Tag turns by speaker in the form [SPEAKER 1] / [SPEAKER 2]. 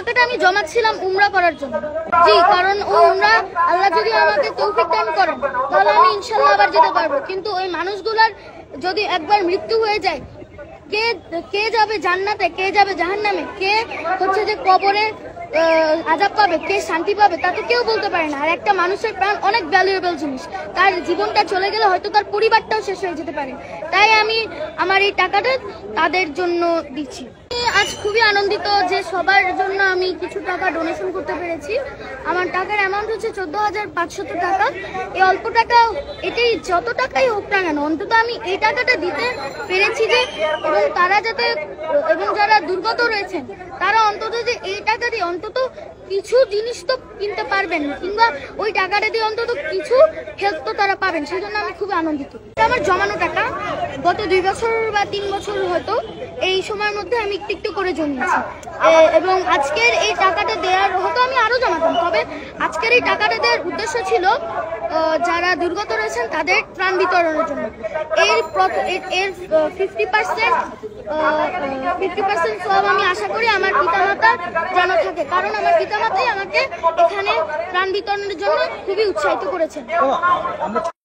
[SPEAKER 1] টাকাটা আমি জমাচ্ছিলাম উমরা করার জন্য। জি, কারণ ওই উমরা আল্লাহ যদি আমাকে তৌফিক দান করেন তাহলে আমি ইনশাআল্লাহ আবার যেতে পারবো। কিন্তু ওই মানুষগুলার যদি একবার মৃত্যু হয়ে যায়, কে যাবে জান্নাতে, কে যাবে জাহান্নামে, কে হচ্ছে যে কবরে আযাব পাবে, কে শান্তি পাবে, তা তো কেউ বলতে পারে না। আর একটা মানুষের প্রাণ অনেক ভ্যালুয়েবল জিনিস, তার জীবনটা চলে গেলে হয়তো তার পরিবারটাও শেষ হয়ে যেতে পারে। তাই আমি আমার এই টাকাটা তাদের জন্য দিচ্ছি। আজ খুবই আনন্দিত যে সবার জন্য আমি কিছু টাকা ডোনেশন করতে পেরেছি। আমার টাকার অ্যামাউন্ট হচ্ছে 14,500 টাকা। এই অল্প টাকা, এটাই যত টাকাই হোক না কেন, অন্তত আমি এই টাকাটা দিতে পেরেছি যে, এবং তারা যাতে, এবং যারা দুর্গত রয়েছেন তারা অন্তত যে এই টাকা দিয়ে অন্তত কিছু জিনিস তো কিনতে পারবেন, কিংবা ওই টাকাটা দিয়ে অন্তত কিছু হেল্প তো তারা পাবেন, সেই জন্য আমি খুবই আনন্দিত। আমার জমানো টাকা গত 2 বছর বা 3 বছর হয়তো এই সময়ের মধ্যে আমি একটু করে জমিয়েছি, এবং আজকের এই টাকাটা দেওয়ার হয়তো আমি আরো জমাতাম, তবে আজকের এই টাকাটা দেওয়ার উদ্দেশ্য ছিল যারা দুর্গত রয়েছেন তাদের ত্রাণ বিতরণের জন্য। এর 50% সব আমি আশা করি আমার পিতামাতা যেন থাকে, কারণ আমার পিতামাতাই আমাকে এখানে ত্রাণ বিতরণের জন্য খুবই উৎসাহিত করেছেন।